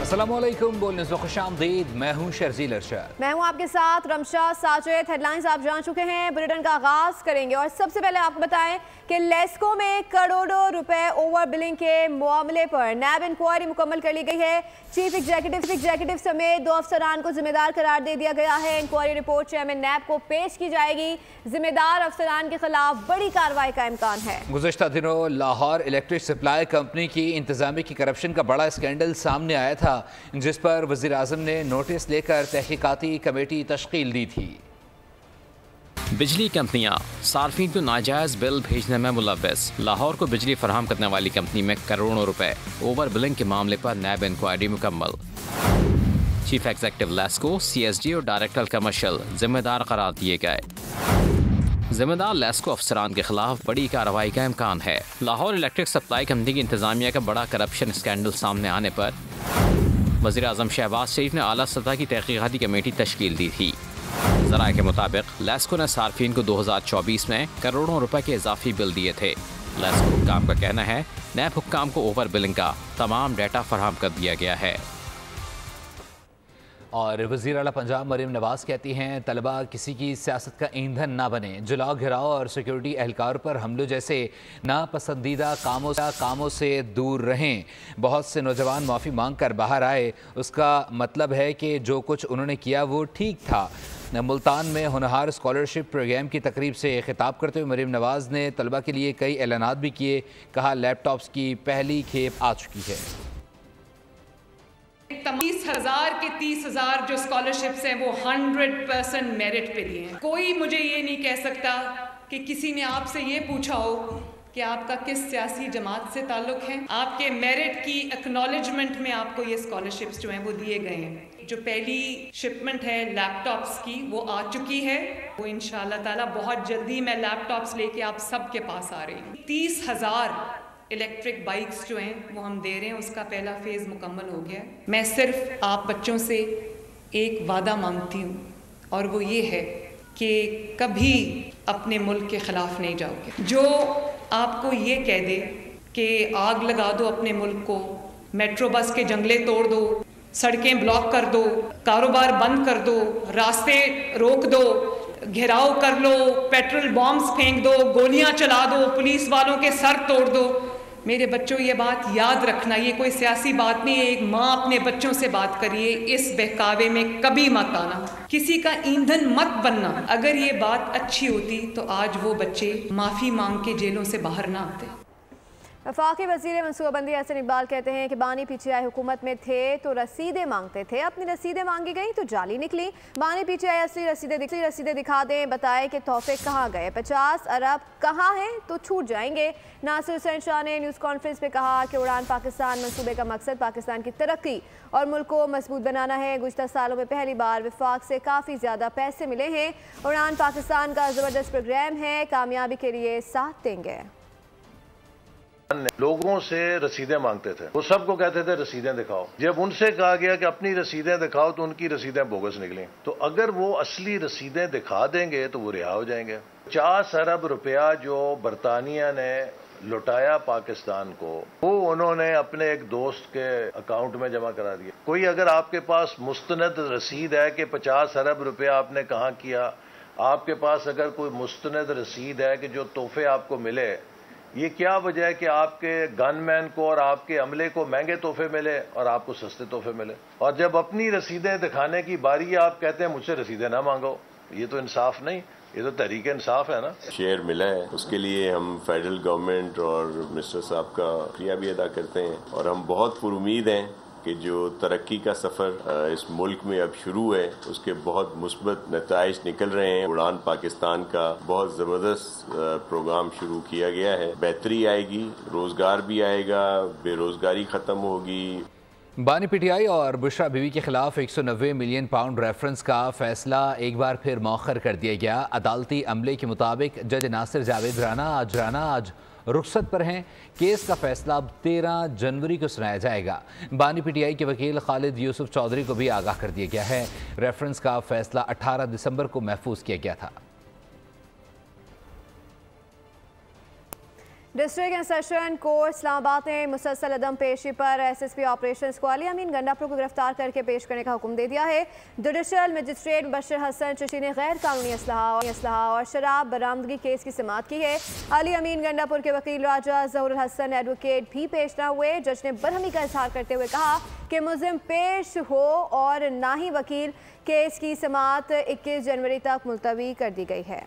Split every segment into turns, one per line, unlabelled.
अस्सलामुअलैकुम, बोलने से खुशामदीद। मैं हूं शर्जील अरशद।
मैं हूं आपके साथ रमशा साजिद। हेडलाइंस आप जान चुके हैं, बुलेटिन का आगाज करेंगे और सबसे पहले आपको बताएं कि लेस्को में करोड़ों रुपए ओवर बिलिंग के मामले पर नैब इंक्वायरी मुकम्मल कर ली गई है। चीफ एग्जीक्यूटिव समेत 2 अफसरान को जिम्मेदार करार दे दिया गया है। इंक्वायरी रिपोर्ट चेयरमैन नैब को पेश की जाएगी। जिम्मेदार अफसरान के खिलाफ बड़ी कार्रवाई का इम्कान है।
गुज़श्ता दिनों लाहौर इलेक्ट्रिक सप्लाई कंपनी की इंतजामी की करप्शन का बड़ा स्कैंडल सामने आया था, जिस पर वज़ीर आज़म ने नोटिस लेकर तहकीकाती कमेटी तश्कील दी थी।
बिजली कंपनियां सार्फिन को नाजायज बिल भेजने में मुलव्वस। लाहौर को बिजली फराहम करने वाली कंपनी में करोड़ों रुपए ओवर बिलिंग के मामले पर नैब इंक्वायरी मुकम्मल। चीफ एग्जीक्यूटिव लेस्को, CSD और डायरेक्टर कमर्शियल जिम्मेदार करार दिए गए। जिम्मेदार लेस्को अफसरान के खिलाफ बड़ी कार्रवाई का इम्कान है। लाहौर इलेक्ट्रिक सप्लाई कंपनी की इंतजामिया का बड़ा करप्शन स्कैंडल सामने आने पर वज़ीर आज़म शहबाज शरीफ ने आला सतह की तहकीकाती कमेटी तश्कील दी थी। ज़राए के मुताबिक लेस्को ने सार्फिन को 2024 में करोड़ों रुपए के इजाफी बिल दिए थे। लेस्को हुक्काम का कहना है नैब हुक्काम को ओवर बिलिंग का तमाम डाटा फराहम कर दिया गया है।
और वज़ीर आला पंजाब मरीम नवाज कहती हैं तलबा किसी की सियासत का ईंधन ना बने। जलाओ घिराव और सिक्योरिटी एहलकार पर हमलों जैसे नापसंदीदा कामों से दूर रहें। बहुत से नौजवान माफ़ी मांग कर बाहर आए, उसका मतलब है कि जो कुछ उन्होंने किया वो ठीक था। मुल्तान में होनहार स्कॉलरशिप प्रोग्राम की तकरीब से खिताब करते हुए मरीम नवाज ने तलबा के लिए कई ऐलानात भी किए। कहा लैपटॉप्स की पहली खेप आ चुकी है।
30,000 के 30,000 जो स्कॉलरशिप्स हैं वो 100% मेरिट पे दिए हैं। कोई मुझे ये नहीं कह सकता कि किसी ने आपसे ये पूछा हो कि आपका किस सियासी जमात से ताल्लुक है। आपके मेरिट की एक्नॉलेजमेंट में आपको ये स्कॉलरशिप्स जो हैं वो दिए गए हैं। जो पहली शिपमेंट है लैपटॉप्स की वो आ चुकी है। वो इंशाअल्लाह ताला बहुत जल्दी मैं लैपटॉप्स लेके आप सबके पास आ रही हूँ। 30,000 इलेक्ट्रिक बाइक्स जो हैं वो हम दे रहे हैं, उसका पहला फेज़ मुकम्मल हो गया। मैं सिर्फ आप बच्चों से एक वादा मांगती हूँ और वो ये है कि कभी अपने मुल्क के ख़िलाफ़ नहीं जाओगे। जो आपको ये कह दे कि आग लगा दो अपने मुल्क को, मेट्रो बस के जंगले तोड़ दो, सड़कें ब्लॉक कर दो, कारोबार बंद कर दो, रास्ते रोक दो, घेराव कर लो, पेट्रोल बॉम्ब्स फेंक दो, गोलियां चला दो, पुलिस वालों के सर तोड़ दो। मेरे बच्चों ये बात याद रखना, ये कोई सियासी बात नहीं है। एक माँ अपने बच्चों से बात करिए, इस बहकावे में कभी मत आना, किसी का ईंधन मत बनना। अगर ये बात अच्छी होती तो आज वो बच्चे माफ़ी मांग के जेलों से बाहर ना आते।
वफाकी वज़ीर मनसूबाबंदी हसन इकबाल कहते हैं कि बानी PTI हुकूमत में थे तो रसीदें मांगते थे, अपनी रसीदें मांगी गई तो जाली निकली। बानी PTI असली रसीदें दिखा दें, बताए कि तोहफे कहाँ गए, 50 अरब कहाँ हैं तो छूट जाएंगे। नासिर हुसैन शाह ने न्यूज़ कॉन्फ्रेंस में कहा कि उड़ान पाकिस्तान मनसूबे का मकसद पाकिस्तान की तरक्की और मुल्क को मजबूत बनाना है। गुज़श्ता सालों में पहली बार वफाक से काफ़ी ज़्यादा पैसे मिले हैं। उड़ान पाकिस्तान का ज़बरदस्त प्रोग्राम है, कामयाबी के लिए साथ देंगे।
लोगों से रसीदें मांगते थे, वो सबको कहते थे रसीदें दिखाओ। जब उनसे कहा गया कि अपनी रसीदें दिखाओ तो उनकी रसीदें बोगस निकली। तो अगर वो असली रसीदें दिखा देंगे तो वो रिहा हो जाएंगे। 50 अरब रुपया जो बरतानिया ने लुटाया पाकिस्तान को, वो उन्होंने अपने एक दोस्त के अकाउंट में जमा करा दिया। कोई अगर आपके पास मुस्तनद रसीद है कि 50 अरब रुपया आपने कहाँ किया, आपके पास अगर कोई मुस्तनद रसीद है कि जो तोहफे आपको मिले, ये क्या वजह है कि आपके गनमैन को और आपके अमले को महंगे तोहफे मिले और आपको सस्ते तोहफे मिले। और जब अपनी रसीदें दिखाने की बारी आप कहते हैं मुझसे रसीदें ना मांगो, ये तो इंसाफ नहीं, ये तो तहरीक इंसाफ है ना। शेयर मिला है, उसके लिए हम फेडरल गवर्नमेंट और मिनिस्टर साहब का शुक्रिया भी अदा करते हैं और हम बहुत पुरुमीद हैं कि जो तरक्की का सफ़र इस मुल्क में अब शुरू है उसके बहुत मुस्बत नताइज निकल रहे हैं। उड़ान पाकिस्तान का बहुत ज़बरदस्त प्रोग्राम शुरू किया गया है। बेहतरी आएगी, रोज़गार भी आएगा, बेरोज़गारी ख़त्म होगी।
बानी PTI और बुशरा बीवी के खिलाफ 190 मिलियन पाउंड रेफरेंस का फैसला एक बार फिर मौखर कर दिया गया। अदालती अमले के मुताबिक जज नासिर जावेद राना आज रुखसत पर हैं। केस का फैसला अब 13 जनवरी को सुनाया जाएगा। बानी PTI के वकील खालिद यूसुफ चौधरी को भी आगाह कर दिया गया है। रेफरेंस का फैसला 18 दिसंबर को महफूज किया गया था।
District and session court Islamabad ने मुसलसल अदम पेशी पर SSP ऑपरेशन को अली अमीन गंडापुर को गिरफ्तार करके पेश करने का हुक्म दे दिया है। जुडिशल मजिस्ट्रेट बशीर हसन चिश्ती ने गैर कानूनी असलहा और शराब बरामदगी केस की समाअत की है। अली अमीन गंडापुर के वकील राजा ज़हुरुल हसन एडवोकेट भी पेश न हुए। जज ने बरहमी का इजहार करते हुए कहा कि मुल्ज़िम पेश हो और ना ही वकील। केस की समाअत 21 जनवरी तक मुलतवी कर दी गई है।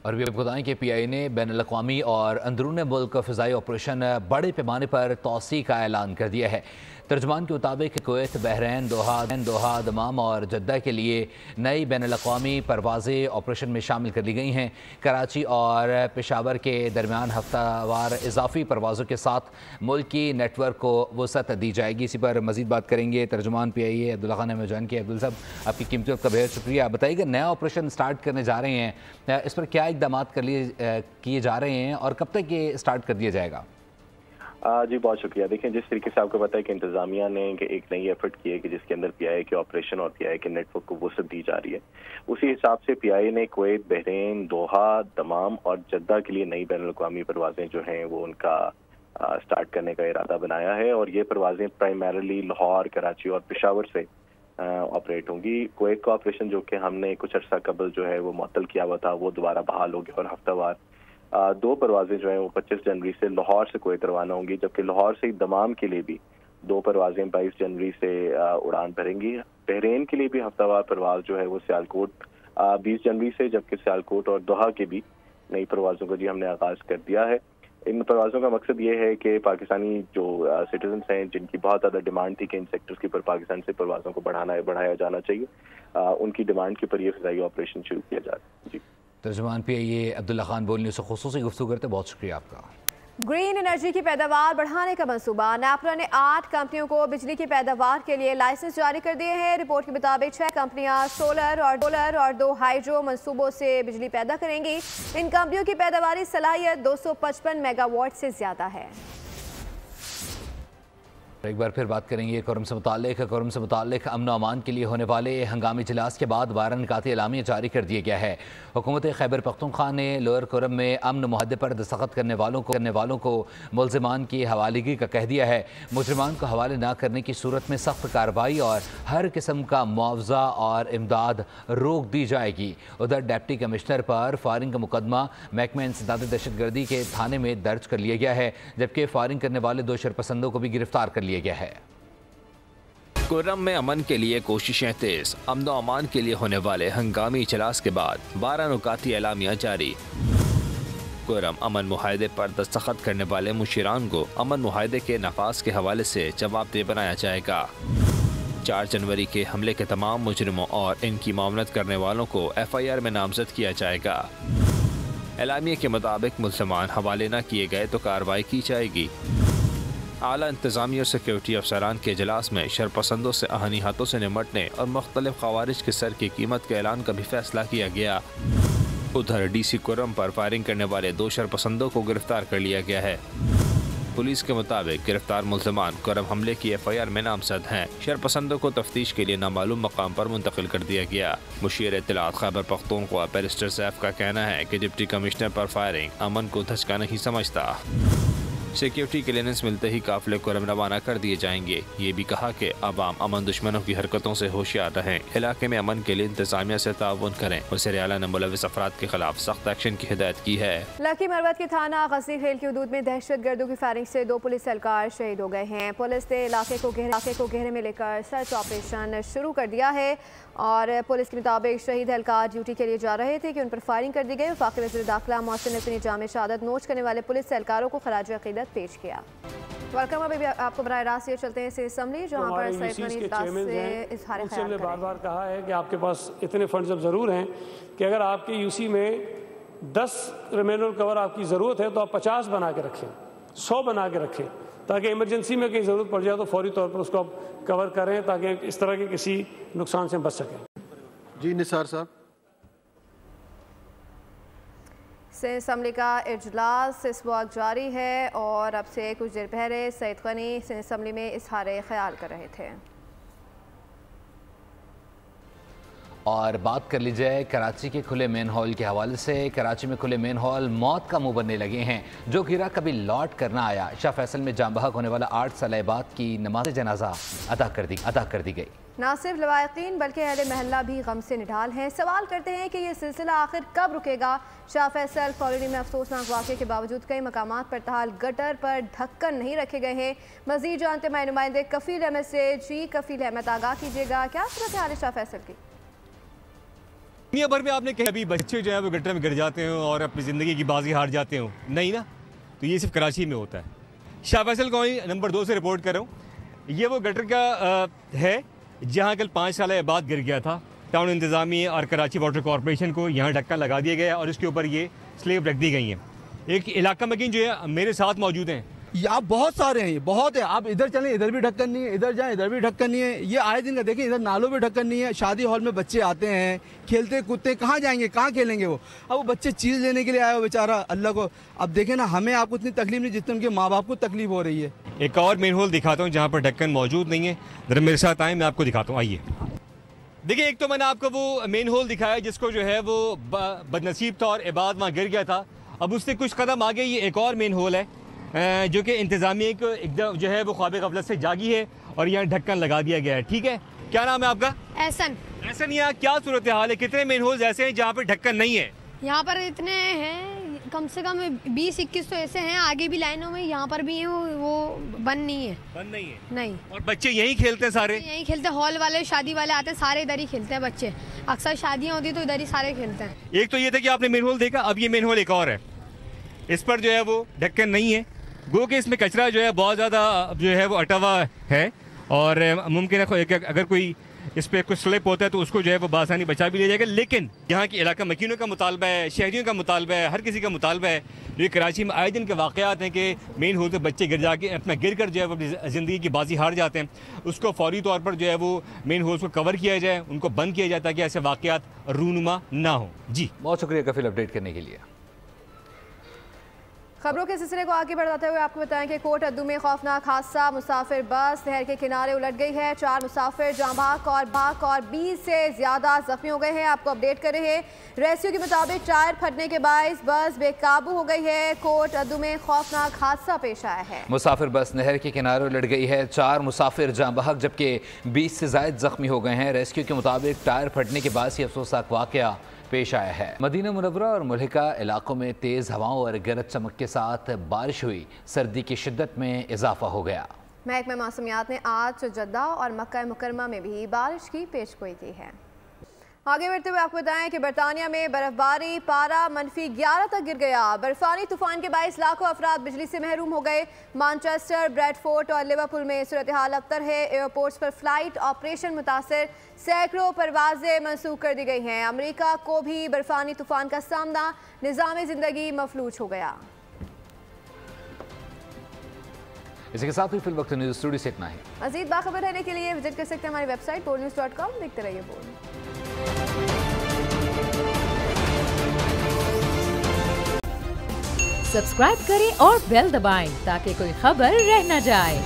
और भी आपको बताएं कि PI ने बैनुल-अक़वामी और अंदरून मुल्क फ़िज़ाई ऑपरेशन बड़े पैमाने पर तौसी का ऐलान कर दिया है। तर्जुमान के मुताबिक कुवैत, बहरैन, दोहा, दमाम और जद्दा के लिए नई बैनुल-अक़वामी परवाज़ें ऑपरेशन में शामिल कर ली गई हैं। कराची और पेशावर के दरमियान हफ्तावार इजाफी परवाज़ों के साथ मुल्क की नेटवर्क को वसअत दी जाएगी। इसी पर मज़ीद बात करेंगे। तर्जुमान PIA अब्दुल्ला खान ने ज्वाइन किया। अब्दुल साहब, आपकी कीमती वक्त का बेहद शुक्रिया। बताइएगा, नया ऑपरेशन स्टार्ट करने जा रहे हैं, इस पर क्या इक़दाम किए जा रहे हैं और कब तक ये स्टार्ट कर दिया जाएगा?
जी बहुत शुक्रिया। देखें, जिस तरीके से आपको पता है कि इंतजामिया ने एक नई एफर्ट की है कि जिसके अंदर PI के ऑपरेशन और PI के नेटवर्क को वसअत दी जा रही है, उसी हिसाब से PI ने कुवैत, बहरैन, दोहा, दमाम और जद्दा के लिए नई बैनुल-अक़वामी परवाज़ें जो हैं वो उनका स्टार्ट करने का इरादा बनाया है। और ये परवाज़ें प्राइमरली लाहौर, कराची और पेशावर से ऑपरेट होंगी। कुवैत का ऑपरेशन जो कि हमने कुछ अर्सा कबल जो है वो मुअत्तल किया हुआ था, वो दोबारा बहाल हो गया और हफ्तावार 2 परवाज़ें जो हैं वो 25 जनवरी से लाहौर से कुवैत रवाना होंगी, जबकि लाहौर से दमाम के लिए भी 2 परवाज़ें 22 जनवरी से उड़ान भरेंगी। बहरैन के लिए भी हफ्तावार परवाज़ जो है वो सियालकोट 20 जनवरी से, जबकि सियालकोट और दोहा के भी नई परवाज़ों को जी हमने आगाज़ कर दिया है। इन परवाज़ों का मकसद ये है कि पाकिस्तानी जो सिटीजन हैं जिनकी बहुत ज़्यादा डिमांड थी कि इन सेक्टर्स के ऊपर पाकिस्तान से परवाज़ों को बढ़ाया जाना चाहिए, उनकी डिमांड के ऊपर ये फ़िज़ाई ऑपरेशन शुरू किया जा रहा है। जी,
तर्जुमान PIA अब्दुल्ला खान बोलने से खुसूसी गुफ्तगू करते, बहुत शुक्रिया आपका।
ग्रीन एनर्जी की पैदावार बढ़ाने का मंसूबा। नेपरा ने 8 कंपनियों को बिजली की पैदावार के लिए लाइसेंस जारी कर दिए हैं। रिपोर्ट के मुताबिक 6 कंपनियां सोलर और 2 हाइड्रो मंसूबों से बिजली पैदा करेंगी। इन कंपनियों की पैदावारी सलाहियत 255 मेगावाट से ज्यादा है।
एक बार फिर बात करेंगे कोरम से मुताल्लिक अमन अमान के लिए होने वाले हंगामी इजलास के बाद 12 निकाती एलामिया जारी कर दिया गया है। हुकूमत खैबर पख्तूनख्वा ने लोअर कोरम में अमन मुआहदे पर दस्तखत करने वालों को मुल्ज़िमान की हवालगी का कह दिया है। मुजरिमान को हवाले न करने की सूरत में सख्त कार्रवाई और हर किस्म का मुआवजा और इमदाद रोक दी जाएगी। उधर डिप्टी कमिश्नर पर फायरिंग का मुकदमा महकमा इंसदाद दहशतगर्दी के थाने में दर्ज कर लिया गया है, जबकि फायरिंग करने वाले 2 शरपसंदों को भी गिरफ्तार कर लिया गया है।
कोरम में अमन के लिए कोशिशें तेज। अमन अमान के लिए होने वाले हंगामी इजलास के बाद 12 नुकाती एलामिया जारी। कोरम अमन मुआहदे पर दस्तखत करने वाले मुशीरान को अमन मुआहदे के नफाज के हवाले से जवाबदेह बनाया जाएगा। 4 जनवरी के हमले के तमाम मुजरिमों और इनकी मामलत करने वालों को FIR में नामजद किया जाएगा। एलामिया के मुताबिक मुल्ज़िमान हवाले न किए गए तो कार्रवाई की जाएगी। आला इंतजामी और सिक्योरिटी अफसरान के इजलास में शरपसंदों से आहनी हाथों से निमटने और मुख्तलिफ खवारिज के सर की कीमत के ऐलान का भी फैसला किया गया। उधर DC कोरम पर फायरिंग करने वाले 2 शरपसंदों को गिरफ्तार कर लिया गया है। पुलिस के मुताबिक गिरफ्तार मुल्ज़िमान कोरम हमले की FIR में नामजद हैं। शरपसंदों को तफ्तीश के लिए नामालूम मकाम पर मुंतकिल कर दिया गया। मुशीर इत्तलात खैबर पख्तूनख्वा बैरिस्टर सैफ का कहना है कि डिप्टी कमिश्नर पर फायरिंग अमन को धचका नहीं समझता। सिक्योरिटी क्लियरेंस मिलते ही काफिले कोरम रवाना कर दिए जाएंगे। ये भी कहा कि अवाम अमन दुश्मनों की हरकतों से होशियार रहें, इलाके में अमन के लिए इंतजामिया से ताउन करें। वज़ीर आला ने मुलव्विस अफराद के खिलाफ सख्त एक्शन की हिदायत की है।
लकी मरवत के थाना गजनी खेल की हदूद में दहशत गर्दों की फायरिंग से 2 पुलिस एहलकार शहीद हो गए हैं। पुलिस ने इलाके को घेरे में लेकर सर्च ऑपरेशन शुरू कर दिया है और पुलिस के मुताबिक शहीद एहलकार ड्यूटी के लिए जा रहे थे कि उन पर फायरिंग कर दी गई। वफाकी वज़ीर दाखिला मोहसिन ने अपनी जाम शहादत नोच करने वाले पुलिस एहलकारों को खराज अकीदत पेश किया। वेलकम। अभी आपको बराह रास्त ये चलते हैं असेंबली जहां पर
हमने बार बार कहा है कि आपके पास इतने फंड्स अब ज़रूर हैं कि अगर आपके UC में 10 रिमेनल कवर आपकी ज़रूरत है तो आप 50 बना के रखें, 100 बना के रखें, ताकि इमरजेंसी में कहीं ज़रूरत पड़ जाए तो फौरी तौर पर उसको आप कवर करें ताकि इस तरह के किसी नुकसान से बच सकें।
जी निसार साहब।
असेंबली का इजलास इस वक्त जारी है और अब से कुछ देर पहले सईद गनी असेंबली में इजहार ख्याल कर रहे थे।
और बात कर ली जाए कराची के खुले मेन हॉल के हवाले से। कराची में खुले मेन हॉल मौत का मुंह बनने लगे हैं। जो गिरा कभी लौट कर ना आया। शाह फैसल में जाम बहक होने वाला 8 साल बाद की नमाज जनाजा अदा कर दी गई।
ना सिर्फ लवाकिन बल्कि अहले महल्ला भी गम से निढाल हैं। सवाल करते हैं कि ये सिलसिला आखिर कब रुकेगा। शाह फैसल कॉलोनी में अफसोसनाक वाक़े के बावजूद कई मकामात पर ताल गटर पर ढक्कन नहीं रखे गए हैं। मज़ीद जानते हैं नुमाइंदे कफील अहमद से। जी कफील अहमद, आगाह कीजिएगा, क्या सूरत हाल है शाह फैसल की?
दुनिया भर में आपने कहा अभी बच्चे जो है वो गटर में गिर जाते हैं और अपनी ज़िंदगी की बाजी हार जाते हो, नहीं ना, तो ये सिर्फ कराची में होता है। शाह फैसल कॉलोनी नंबर 2 से रिपोर्ट कर रहा हूँ। ये वो गटर का है जहाँ कल 5 साल बाद गिर गया था। टाउन इंतज़ामिया और कराची वाटर कॉरपोरेशन को यहाँ ढक्कन लगा दिया गया और इसके ऊपर ये स्लेब रख दी गई हैं। एक इलाका मकीन जो है मेरे साथ मौजूद हैं।
यहाँ बहुत सारे हैं, ये बहुत है। आप इधर चलें, इधर भी ढक्कन नहीं है, इधर जाएं, इधर भी ढक्कन नहीं है। ये आए दिन का देखें, इधर नालों पे ढक्कन नहीं है। शादी हॉल में बच्चे आते हैं, खेलते कूदते, कहाँ जाएंगे, कहाँ खेलेंगे वो? अब वो बच्चे चीज़ लेने के लिए आए हो बेचारा, अल्लाह को। अब देखें ना, हमें आपको इतनी तकलीफ नहीं जितनी उनके माँ बाप को तकलीफ हो रही है।
एक और मेन होल दिखाता हूँ जहाँ पर ढक्कन मौजूद नहीं है। जरा मेरे साथ आए, मैं आपको दिखाता हूँ, आइए। देखिए, एक तो मैंने आपको वो मेन होल दिखाया जिसको जो है वो बदनसीब था और इबाद वहाँ गिर गया था। अब उससे कुछ कदम आगे ये एक और मेन होल है जो कि इंतज़ामिया को एकदम जो है वो ख्वाब गफलत से जागी है और यहाँ ढक्कन लगा दिया गया है। ठीक है, क्या नाम है आपका?
एहसन।
यहाँ क्या सूरत हाल है? कितने मेन होल्स ऐसे हैं जहाँ पर ढक्कन नहीं है?
यहाँ पर इतने हैं, कम से कम 20-21 तो ऐसे हैं। आगे भी लाइनों में यहाँ पर भी हैं, वो बंद नहीं है।
बंद नहीं है?
नहीं।
और बच्चे यहीं खेलते हैं सारे?
यहीं खेलते हैं। हॉल वाले, शादी वाले आते हैं, सारे इधर ही खेलते हैं बच्चे। अक्सर शादियाँ होती तो इधर ही सारे खेलते हैं।
एक तो ये था कि आपने मेन होल देखा, अब ये मेन होल एक और है, इस पर जो है वो ढक्कन नहीं है। गो कि इसमें कचरा जो है बहुत ज़्यादा जो है वो अटा हुआ है और मुमकिन है अगर कोई इस पर कुछ स्लिप होता है तो उसको जो है वो बासानी बचा भी लिया जाएगा। लेकिन यहाँ के इलाका मकीनों का मुतालबा है, शहरियों का मुतालबा है, हर किसी का मुतालबा है। ये कराची में आए दिन के वाक़यात हैं कि मेन होल से बच्चे गिर कर जो है वो अपनी ज़िंदगी की बाजी हार जाते हैं। उसको फौरी तौर पर जो है वो मेन होल्स को कवर किया जाए, उनको बंद किया जाए ताकि ऐसे वाक़यात रूनुमा ना हो। जी,
बहुत शुक्रिया कफील अपडेट करने के लिए।
खबरों के सिलसिले को आगे बढ़ाते हुए आपको बताएं कि कोट अद्दू में खौफनाक हादसा। मुसाफिर बस नहर के किनारे उलट गई है। 4 मुसाफिर जाँ बहक और 20 से ज़्यादा जख्मी हो गए हैं। आपको अपडेट कर रहे हैं। रेस्क्यू के मुताबिक टायर फटने के बायस बस बेकाबू हो गई है। कोट अद्दू में खौफनाक हादसा पेश आया है।
मुसाफिर बस नहर के किनारे उलट गई है। 4 मुसाफिर जाँ बहक जबकि 20 से ज़ायद जख्मी हो गए हैं। रेस्क्यू के मुताबिक टायर फटने के बाद ये अफसोसनाक वाक़या पेश आया है। मदीना मुनव्वरा और मुल्हिका इलाकों में तेज़ हवाओं और गरज चमक के साथ बारिश हुई। सर्दी की शिद्दत में इजाफा हो गया।
महकमा मौसमियात ने आज जद्दा और मक्का मुकरमा में भी बारिश की पेशगोई की है। आगे बढ़ते हुए आपको बताएं कि बरतानिया में बर्फबारी, पारा -11 तक गिर गया। बर्फानी तूफान के बायस लाखों अफराद बिजली से महरूम हो गए। मानचेस्टर, ब्रैडफोर्ड और लिवरपूल में सूरत हाल अबतर है। एयरपोर्ट्स पर फ्लाइट ऑपरेशन मुतासर, सैकड़ों परवाजें मनसूख कर दी गई हैं। अमेरिका को भी बर्फानी तूफान का सामना, निज़ाम ज़िंदगी मफलूज हो गया।
इसी के साथ ही फिल वक्त न्यूज़ स्टूडियो से इतना ही।
मज़ीद बाखबर रहने के लिए विजिट कर सकते हैं हमारी वेबसाइट boldnews.com। देखते रहिए बोल्ड।
सब्सक्राइब करें और बेल दबाएं ताकि कोई खबर रह न जाए।